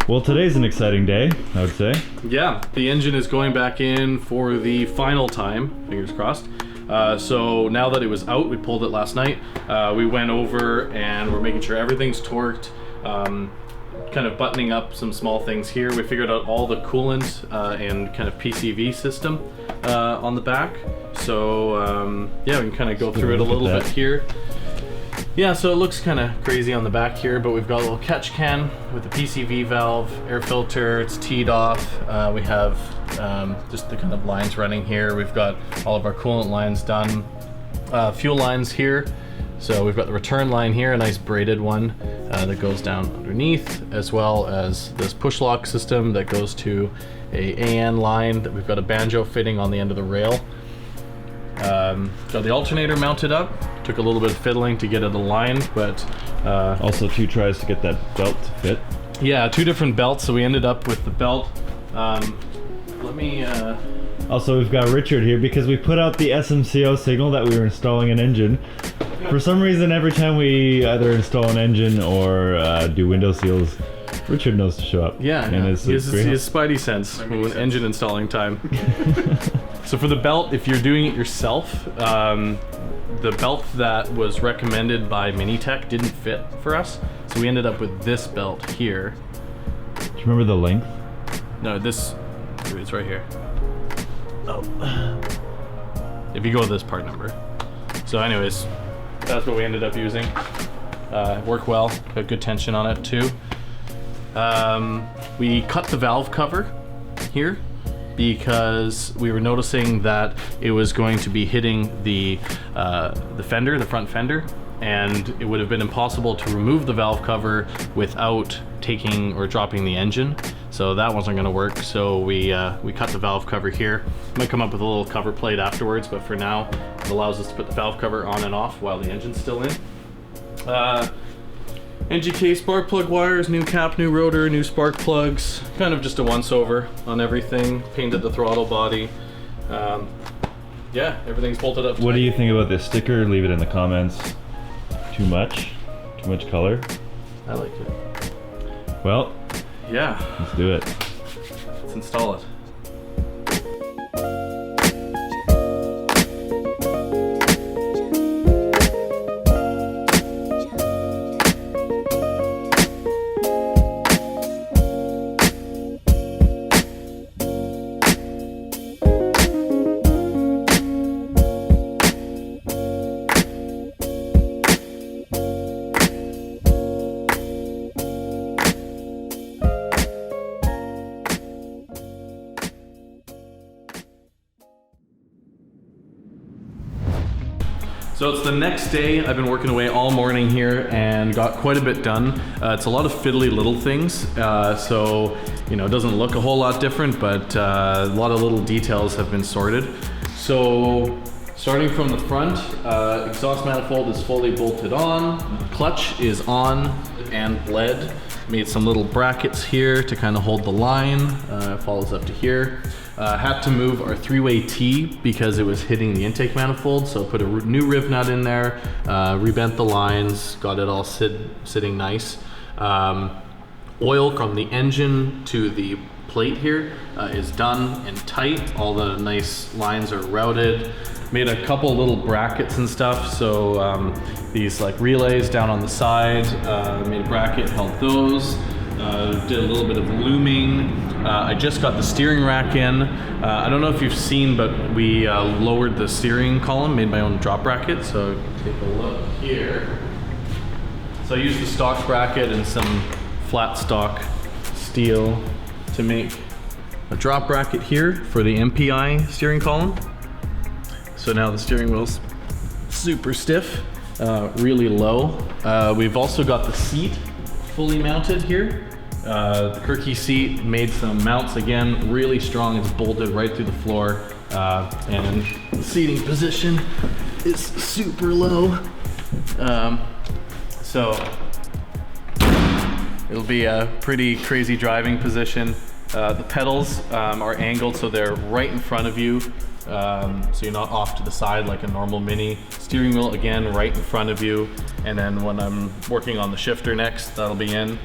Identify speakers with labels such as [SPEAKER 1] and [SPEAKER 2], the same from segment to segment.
[SPEAKER 1] Well, today's an exciting day, I would say.
[SPEAKER 2] Yeah, the engine is going back in for the final time, fingers crossed. So now that it was out, we pulled it last night. We went over and we're making sure everything's torqued, kind of buttoning up some small things here. We figured out all the coolant and kind of PCV system on the back. So yeah, we can kind of go through it a little bit here. Yeah, so it looks kind of crazy on the back here, but we've got a little catch can with the PCV valve, air filter, it's teed off. We have just the kind of lines running here. We've got all of our coolant lines done. Fuel lines here. So we've got the return line here, a nice braided one that goes down underneath, as well as this push lock system that goes to a AN line that we've got a banjo fitting on the end of the rail. Got the alternator mounted up. Took a little bit of fiddling to get it aligned, but
[SPEAKER 1] also 2 tries to get that belt to fit.
[SPEAKER 2] Yeah, 2 different belts, so we ended up with the belt. Let me
[SPEAKER 1] Also, we've got Richard here because we put out the SMCO signal that we were installing an engine. For some reason, every time we either install an engine or do window seals, Richard knows to show up.
[SPEAKER 2] Yeah, he has spidey sense when engine installing time. So for the belt, if you're doing it yourself, the belt that was recommended by mini-tec didn't fit for us, so we ended up with this belt here.
[SPEAKER 1] Do you remember the length?
[SPEAKER 2] No, it's right here. Oh. If you go to this part number. So anyways, that's what we ended up using. Worked well, got good tension on it too. We cut the valve cover here because we were noticing that it was going to be hitting the fender, the front fender, and it would have been impossible to remove the valve cover without taking or dropping the engine. So that wasn't going to work. So we cut the valve cover here. Might come up with a little cover plate afterwards, but for now it allows us to put the valve cover on and off while the engine's still in. NGK spark plug wires, new cap, new rotor, new spark plugs, kind of just a once over on everything. Painted the throttle body. Yeah, everything's bolted up tight.
[SPEAKER 1] What do you think about this sticker? Leave it in the comments. Too much? Too much color?
[SPEAKER 2] I like it.
[SPEAKER 1] Well,
[SPEAKER 2] yeah,
[SPEAKER 1] let's do it.
[SPEAKER 2] Let's install it. So it's the next day. I've been working away all morning here and got quite a bit done. It's a lot of fiddly little things, so you know, it doesn't look a whole lot different, but a lot of little details have been sorted. So starting from the front, exhaust manifold is fully bolted on, clutch is on and bled. Made some little brackets here to kind of hold the line, follows up to here. Had to move our 3-way T because it was hitting the intake manifold, so put a new riv nut in there, rebent the lines, got it all sitting nice. Oil from the engine to the plate here is done and tight. All the nice lines are routed. Made a couple little brackets and stuff, so these like relays down on the side, made a bracket, held those. Did a little bit of looming. I just got the steering rack in. I don't know if you've seen, but we lowered the steering column, made my own drop bracket, so take a look here. So I used the stock bracket and some flat stock steel to make a drop bracket here for the MPI steering column. So now the steering wheel's super stiff, really low. We've also got the seat fully mounted here. The Kirky seat made some mounts again, really strong. It's bolted right through the floor, and the seating position is super low. So it'll be a pretty crazy driving position. The pedals are angled so they're right in front of you. so you're not off to the side like a normal Mini. Steering wheel, again, right in front of you. And then when I'm working on the shifter next, that'll be in.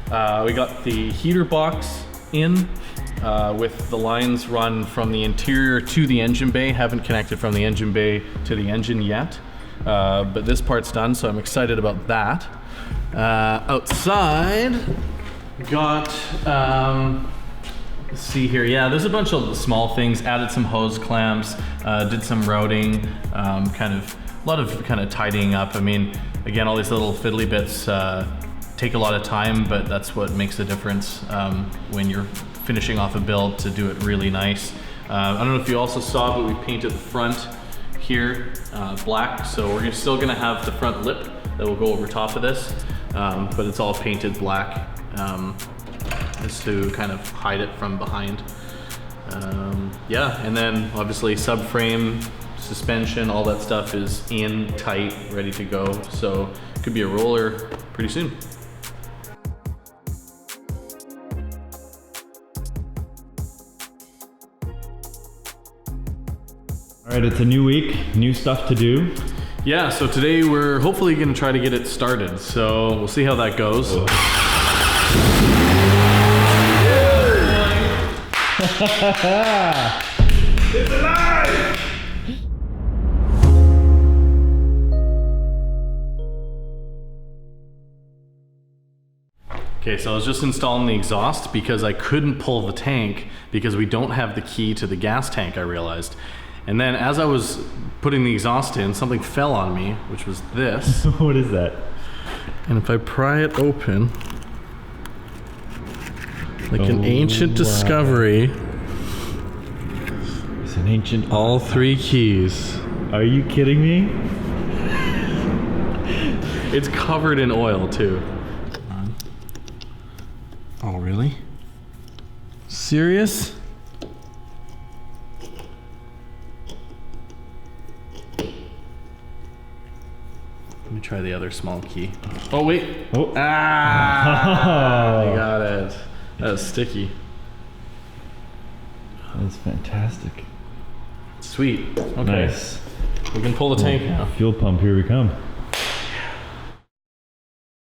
[SPEAKER 2] We got the heater box in with the lines run from the interior to the engine bay. Haven't connected from the engine bay to the engine yet, but this part's done, so I'm excited about that. Outside, got, let's see here. Yeah, there's a bunch of small things. Added some hose clamps, did some routing, a lot of kind of tidying up. I mean, again, all these little fiddly bits take a lot of time, but that's what makes the difference when you're finishing off a build, to do it really nice. I don't know if you also saw, but we painted the front here black, so we're still gonna have the front lip that will go over top of this, but it's all painted black just to kind of hide it from behind. Yeah, and then obviously subframe, suspension, all that stuff is in tight, ready to go, so it could be a roller pretty soon.
[SPEAKER 1] All right, it's a new week, new stuff to do.
[SPEAKER 2] Yeah, so today we're hopefully gonna try to get it started, so we'll see how that goes.
[SPEAKER 1] Oh.
[SPEAKER 3] It's alive!
[SPEAKER 2] Okay, so I was just installing the exhaust because I couldn't pull the tank because we don't have the key to the gas tank, I realized. And then as I was putting the exhaust in, something fell on me, which was this.
[SPEAKER 1] What is that?
[SPEAKER 2] And if I pry it open, like an ancient discovery.
[SPEAKER 1] It's an ancient...
[SPEAKER 2] All 3 keys.
[SPEAKER 1] Are you kidding me?
[SPEAKER 2] It's covered in oil too. Oh, really? Serious? Let me try the other small key. Oh, wait.
[SPEAKER 1] Oh.
[SPEAKER 2] Ah! I got it. That was sticky.
[SPEAKER 1] That's fantastic.
[SPEAKER 2] Sweet. Okay.
[SPEAKER 1] Nice.
[SPEAKER 2] We can pull the tank now.
[SPEAKER 1] Fuel pump, here we come.